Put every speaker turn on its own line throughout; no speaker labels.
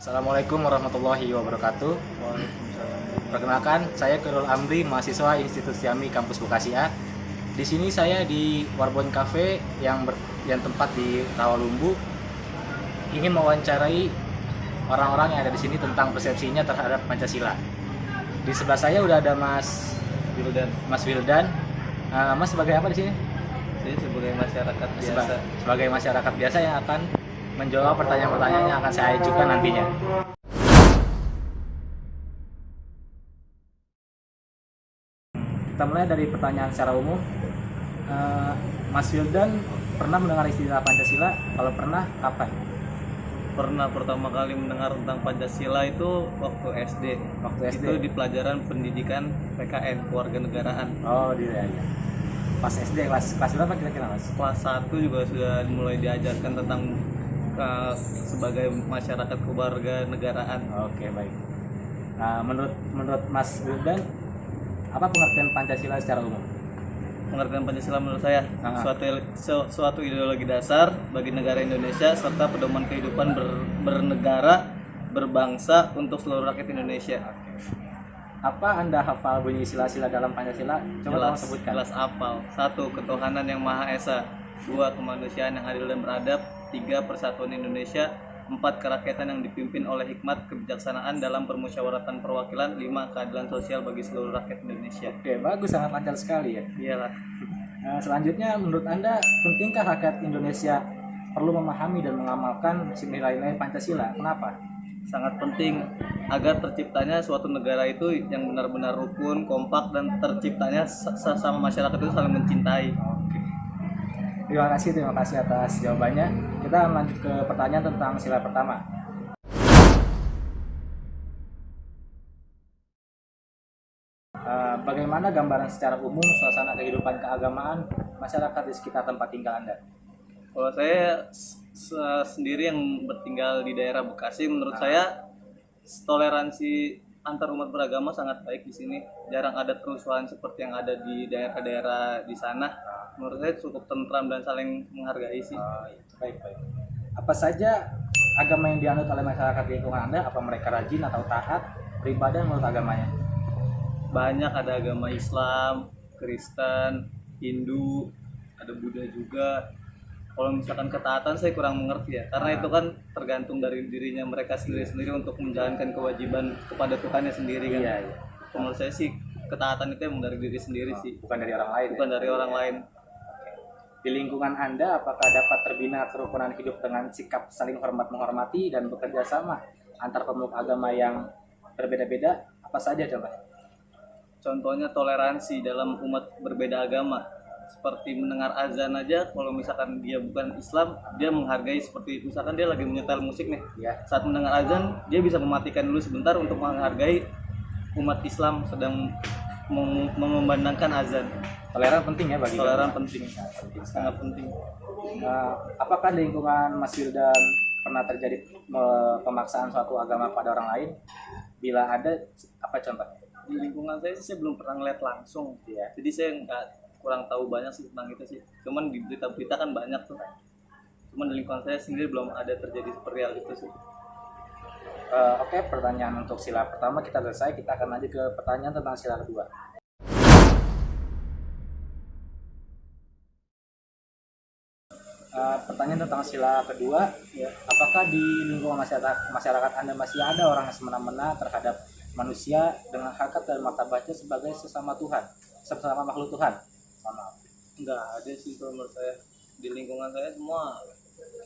Assalamualaikum warahmatullahi wabarakatuh. Perkenalkan, saya Khairul Amri, mahasiswa Institut Siami Kampus Bekasi A. Di sini saya di Warbon Cafe yang tempat di Rawalumbu, ingin mewawancarai orang-orang yang ada di sini tentang persepsinya terhadap Pancasila. Di sebelah saya udah ada Mas Wildan. Mas sebagai apa di sini?
Saya sebagai masyarakat biasa.
Sebagai masyarakat biasa yang akan menjawab pertanyaan-pertanyaan yang akan saya ajukan nantinya. Kita mulai dari pertanyaan secara umum. Mas Wildan pernah mendengar istilah Pancasila? Kalau pernah, kapan?
Pernah pertama kali mendengar tentang Pancasila itu waktu SD.
Waktu SD?
Itu di pelajaran pendidikan PKN, kewarganegaraan.
Oh, ya. Pas SD kelas berapa kira-kira, Mas?
Kelas 1 juga sudah mulai diajarkan tentang sebagai masyarakat kewarganegaraan.
Oke, baik. Menurut Mas Wildan, apa pengertian Pancasila secara umum?
Pengertian Pancasila menurut saya suatu ideologi dasar bagi negara Indonesia serta pedoman kehidupan bernegara, berbangsa untuk seluruh rakyat Indonesia.
Apa Anda hafal bunyi sila-sila dalam Pancasila? Coba tolong sebutkan.
Jelas hafal. 1. Ketuhanan yang Maha Esa. 2. Kemanusiaan yang adil dan beradab. 3. Persatuan Indonesia. 4. Kerakyatan yang dipimpin oleh hikmat kebijaksanaan dalam permusyawaratan perwakilan. 5. Keadilan sosial bagi seluruh rakyat Indonesia.
Oke, bagus, sangat lancar sekali ya.
Iyalah.
Selanjutnya, menurut Anda, pentingkah rakyat Indonesia perlu memahami dan mengamalkan nilai-nilai Pancasila? Kenapa?
Sangat penting agar terciptanya suatu negara itu yang benar-benar rukun, kompak, dan terciptanya sesama masyarakat itu saling mencintai.
Oke. Terima kasih atas jawabannya. Kita lanjut ke pertanyaan tentang sila pertama. Bagaimana gambaran secara umum suasana kehidupan keagamaan masyarakat di sekitar tempat tinggal Anda?
Kalau saya sendiri yang bertinggal di daerah Bekasi, menurut saya toleransi antar umat beragama sangat baik di sini. Jarang ada kerusuhan seperti yang ada di daerah-daerah di sana. Menurut saya cukup tentram dan saling menghargai sih.
Baik. Apa saja agama yang dianut oleh masyarakat di lingkungan Anda? Apa mereka rajin atau taat beribadah menurut agamanya?
Banyak, ada agama Islam, Kristen, Hindu, ada Buddha juga. Kalau misalkan ketaatan saya kurang mengerti ya, karena itu kan tergantung dari dirinya mereka sendiri-sendiri untuk menjalankan kewajiban kepada Tuhannya sendiri kan.
Iya.
Menurut saya sih ketaatan itu emang dari diri sendiri sih,
Bukan dari orang lain.
bukan dari orang lain.
Di lingkungan Anda, apakah dapat terbina kerukunan hidup dengan sikap saling menghormati dan bekerja sama antar pemeluk agama yang berbeda-beda? Apa saja contohnya?
Contohnya toleransi dalam umat berbeda agama. Seperti mendengar azan aja, kalau misalkan dia bukan Islam, dia menghargai. Seperti misalkan dia lagi menyetel musik nih, saat mendengar azan dia bisa mematikan dulu sebentar untuk menghargai umat Islam sedang mengumandangkan azan.
Toleran penting ya bagi
Toleran
agama.
penting, sangat penting.
Apakah di lingkungan Mas Wildan pernah terjadi pemaksaan suatu agama pada orang lain? Bila ada, apa contohnya?
Di lingkungan saya belum pernah ngeliat langsung,
Ya.
jadi saya kurang tahu banyak sih tentang itu sih. Cuman di berita-berita kan banyak tuh. Cuman di lingkungan saya sendiri belum ada terjadi seperti hal itu sih.
Oke, pertanyaan untuk sila pertama kita selesai. Kita akan lanjut ke pertanyaan tentang sila kedua. Pertanyaan tentang sila kedua, ya, apakah di lingkungan masyarakat Anda masih ada orang yang semena-mena terhadap manusia dengan harkat dan martabatnya sebagai sesama Tuhan, sesama makhluk Tuhan?
Nggak ada sih kalau menurut saya. Di lingkungan saya semua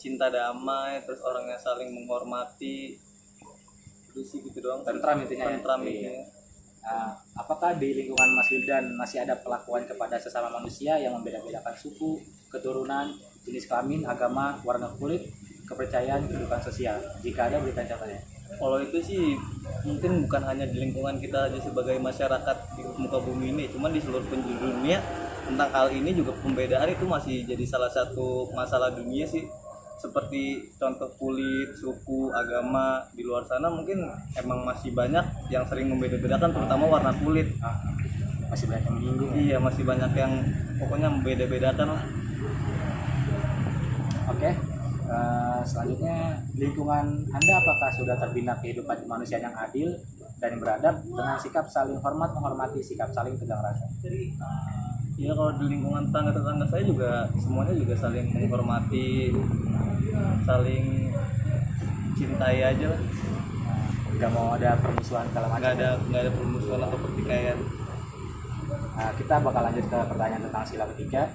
cinta damai, terus orangnya saling menghormati. Itu sih gitu doang.
Tentram intinya.
Tentram
Ya?
intinya.
Apakah di lingkungan Mas Wildan masih ada perlakuan kepada sesama manusia yang membeda-bedakan suku, keturunan, jenis kelamin, agama, warna kulit, kepercayaan, kehidupan sosial? Jika ada, berikan contohnya.
Kalau itu sih mungkin bukan hanya di lingkungan kita aja sebagai masyarakat di muka bumi ini, cuman di seluruh penjuru dunia tentang hal ini juga pembedaan itu masih jadi salah satu masalah dunia sih. Seperti contoh kulit, suku, agama di luar sana mungkin emang masih banyak yang sering membeda-bedakan, terutama warna kulit.
Masih banyak yang menyinggung.
Iya, masih banyak yang pokoknya membeda-bedakan lah.
Oke. Selanjutnya, lingkungan Anda apakah sudah terbina kehidupan manusia yang adil dan beradab dengan sikap saling hormat menghormati sikap saling tegang rasa?
Ya kalau di lingkungan tetangga saya juga semuanya juga saling menghormati, saling cintai aja lah.
Nggak mau ada permusuhan segala macam.
Nggak ada permusuhan atau pertikaian.
Nah, kita bakal lanjut ke pertanyaan tentang sila ketiga.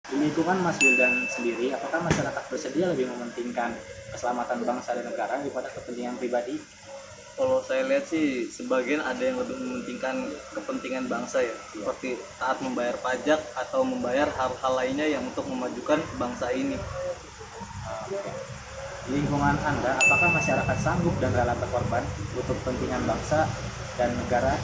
Di lingkungan Mas Wildan sendiri, apakah masyarakat bersedia lebih mementingkan keselamatan bangsa dan negara daripada kepentingan pribadi?
Kalau saya lihat sih sebagian ada yang lebih mementingkan kepentingan bangsa ya, seperti taat membayar pajak atau membayar hal-hal lainnya yang untuk memajukan bangsa ini.
Di lingkungan Anda, apakah masyarakat sanggup dan rela berkorban untuk kepentingan bangsa dan negara?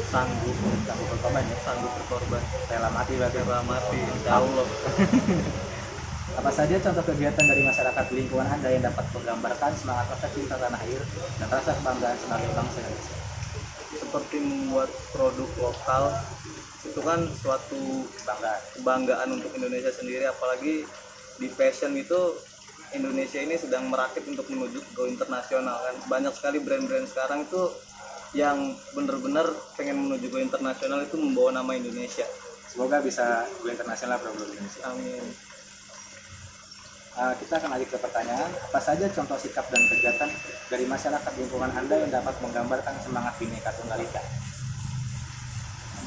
Sanggup
Berkorban ya?
sanggup berkorban,
Rela mati berarti.
rela mati, insya Allah.
Apa saja contoh kegiatan dari masyarakat di lingkungan Anda yang dapat menggambarkan semangat rasa cinta tanah air dan rasa kebanggaan sebagai bangsa Indonesia?
Seperti membuat produk lokal itu kan suatu kebanggaan untuk Indonesia sendiri, apalagi di fashion itu Indonesia ini sedang merakit untuk menuju ke go internasional kan. Banyak sekali brand-brand sekarang itu yang benar-benar pengen menuju go internasional itu membawa nama Indonesia.
Semoga bisa go internasional produk Indonesia.
Amin.
Kita akan lanjut ke pertanyaan, apa saja contoh sikap dan kegiatan dari masyarakat lingkungan Anda yang dapat menggambarkan semangat Bhinneka Tunggal Ika?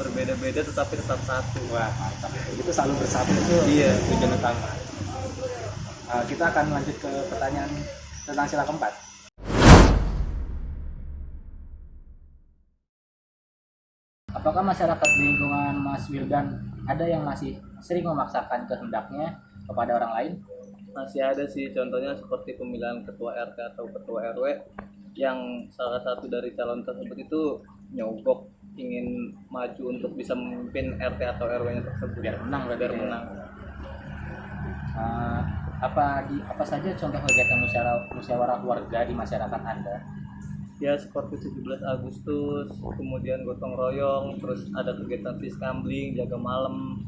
Berbeda-beda tetapi tetap satu.
Wah, mantap. Itu selalu bersatu itu
Iya.
tujuan utama. Kita akan lanjut ke pertanyaan tentang sila keempat. Apakah masyarakat di lingkungan Mas Wildan ada yang masih sering memaksakan kehendaknya kepada orang lain?
Masih ada sih, contohnya seperti pemilihan ketua RT atau ketua RW yang salah satu dari calon tersebut itu nyogok ingin maju untuk bisa memimpin RT atau RW-nya tersebut
Biar menang,
biar menang.
Apa saja contoh kegiatan musyawarah warga di masyarakat Anda?
Ya seperti 17 Agustus, kemudian gotong royong, terus ada kegiatan fiskambling, jaga malam,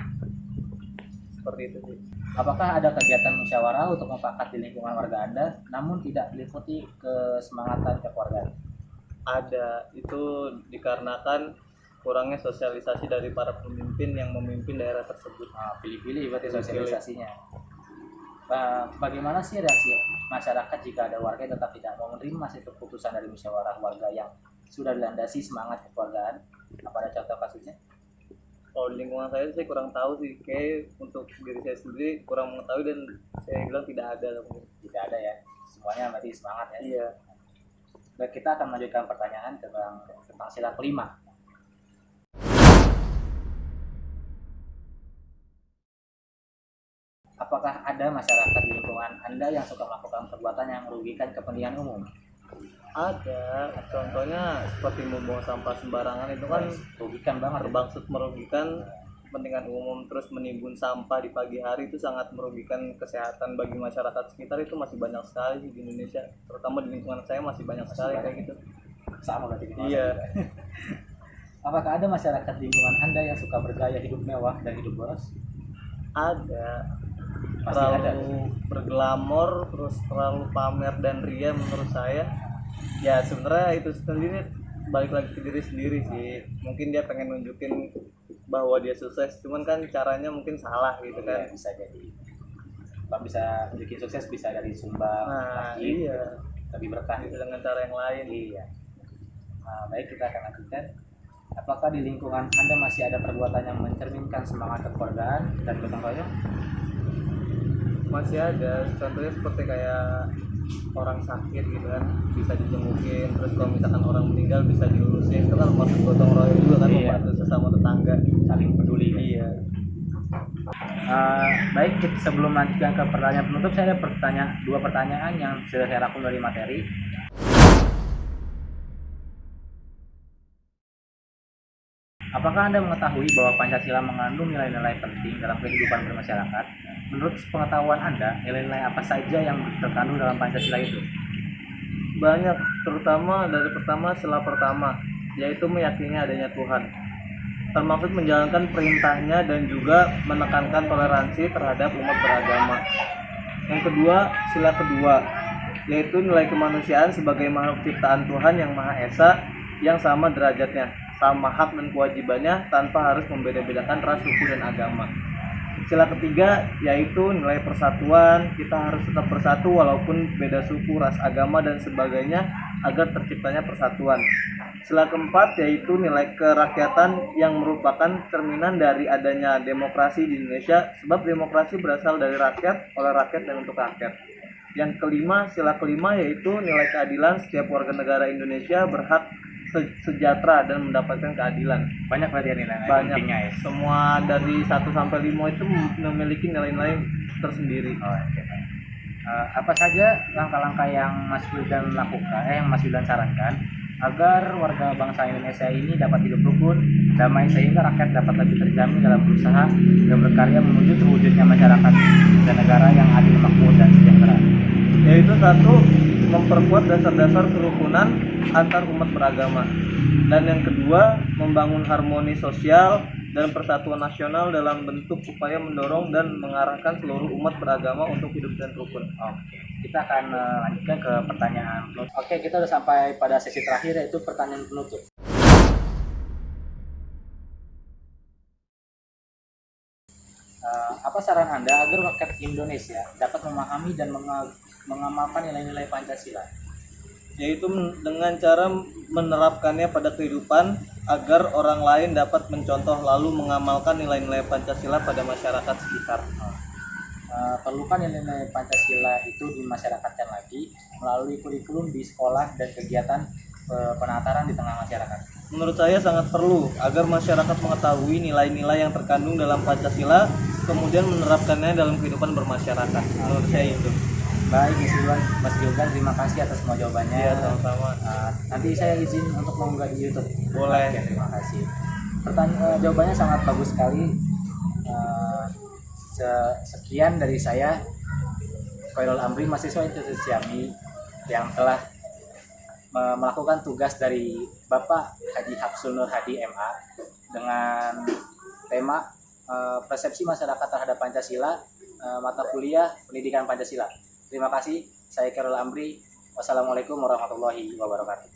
seperti itu sih.
Apakah ada kegiatan musyawarah untuk mufakat di lingkungan warga Anda, namun tidak meliputi kesemangatan kekeluargaan?
Ada, itu dikarenakan kurangnya sosialisasi dari para pemimpin yang memimpin daerah tersebut.
Pilih-pilih berarti sosialisasinya. Bagaimana sih reaksi masyarakat jika ada warga yang tetap tidak mau menerima hasil keputusan dari musyawarah warga yang sudah dilandasi semangat kekeluargaan? Apa ada contoh kasusnya?
Kalau di lingkungan saya kurang tahu sih, kayak untuk diri saya sendiri kurang mengetahui dan saya bilang tidak ada.
Tidak ada ya, semuanya berarti semangat ya.
Iya.
Dan kita akan melanjutkan pertanyaan tentang sila kelima. Apakah ada masyarakat di lingkungan Anda yang suka melakukan perbuatan yang merugikan kepentingan umum?
Ada, contohnya seperti membuang sampah sembarangan itu kan
Merugikan banget.
bermaksud merugikan kepentingan umum, terus menimbun sampah di pagi hari itu sangat merugikan kesehatan bagi masyarakat sekitar. Itu masih banyak sekali di Indonesia, terutama di lingkungan saya masih banyak sekali kayak gitu.
Sama berarti.
Iya.
Apakah ada masyarakat di lingkungan Anda yang suka bergaya hidup mewah dan hidup boros?
Ada.
Pasti ada.
Terlalu berglamor, terus terlalu pamer dan ria menurut saya. Ya sebenarnya itu sendiri balik lagi ke diri sendiri sih. Mungkin dia pengen nunjukin bahwa dia sukses, cuman kan caranya mungkin salah gitu kan.
Ya, bisa jadi. Kalau bisa bikin sukses bisa dari sumbang,
Iya.
lebih berkah
Bisa dengan cara yang lain.
Iya. Baik, kita akan lanjutkan. Apakah di lingkungan Anda masih ada perbuatan yang mencerminkan semangat kekeluargaan dan gotong royong?
Masih ada, contohnya seperti kayak orang sakit gitu kan bisa dijengukin, terus kalau misalkan orang meninggal bisa diurusin, itu kan maksud gotong royong juga kan.
Iya.
Membantu sesama tetangga,
Saling peduli.
iya.
Baik, sebelum lanjutkan ke pertanyaan penutup, saya ada dua pertanyaan yang sudah saya rangkum dari materi. Apakah Anda mengetahui bahwa Pancasila mengandung nilai-nilai penting dalam kehidupan bermasyarakat? Menurut pengetahuan Anda, nilai-nilai apa saja yang terkandung dalam Pancasila itu?
Banyak, terutama dari sila pertama, yaitu meyakini adanya Tuhan. termasuk menjalankan perintahnya dan juga menekankan toleransi terhadap umat beragama. Yang kedua, sila kedua, yaitu nilai kemanusiaan sebagai makhluk ciptaan Tuhan yang Maha Esa yang sama derajatnya, sama hak dan kewajibannya tanpa harus membeda-bedakan ras, suku, dan agama. Sila ketiga yaitu nilai persatuan, kita harus tetap bersatu walaupun beda suku, ras, agama, dan sebagainya agar terciptanya persatuan. Sila keempat yaitu nilai kerakyatan yang merupakan cerminan dari adanya demokrasi di Indonesia, sebab demokrasi berasal dari rakyat, oleh rakyat, dan untuk rakyat. Yang kelima, sila kelima yaitu nilai keadilan, setiap warga negara Indonesia berhak sejahtera dan mendapatkan keadilan.
Banyak berarti ya nilai
Banyak.
pentingnya ya.
Semua dari 1 sampai 5 itu memiliki nilai-nilai tersendiri.
Oh, oke. Apa saja langkah-langkah yang Mas Wildan lakukan, yang Mas Wildan sarankan agar warga bangsa Indonesia ini dapat hidup rukun, damai, sehingga rakyat dapat lebih terjamin dalam berusaha dan berkarya menuju terwujudnya masyarakat dan negara yang adil, makmur, dan sejahtera.
Yaitu satu, memperkuat dasar-dasar kerukunan antar umat beragama, dan yang kedua, membangun harmoni sosial dan persatuan nasional dalam bentuk upaya mendorong dan mengarahkan seluruh umat beragama untuk hidup dan rukun.
Oke, kita akan lanjutkan ke pertanyaan penutup. Oke, kita udah sampai pada sesi terakhir, yaitu pertanyaan penutup. Apa saran Anda agar rakyat Indonesia dapat memahami dan mengamalkan nilai-nilai Pancasila?
Yaitu dengan cara menerapkannya pada kehidupan agar orang lain dapat mencontoh lalu mengamalkan nilai-nilai Pancasila pada masyarakat sekitar.
Perlukan nilai-nilai Pancasila itu dimasyarakatkan lagi melalui kurikulum di sekolah dan kegiatan penataran di tengah masyarakat.
Menurut saya sangat perlu agar masyarakat mengetahui nilai-nilai yang terkandung dalam Pancasila, kemudian menerapkannya dalam kehidupan bermasyarakat. Menurut saya itu.
Baik, Mas Wildan, terima kasih atas semua jawabannya.
Iya, sama-sama.
Nanti saya izin untuk mengunggah di YouTube.
Boleh.
Oke, terima kasih. Jawabannya sangat bagus sekali. Sekian dari saya, Khairul Amri, mahasiswa Institusi Siami, yang telah melakukan tugas dari Bapak Haji Hapsul Nur Hadi MA dengan tema persepsi masyarakat terhadap Pancasila, mata kuliah pendidikan Pancasila. Terima kasih, saya Khairul Amri. Wassalamualaikum warahmatullahi wabarakatuh.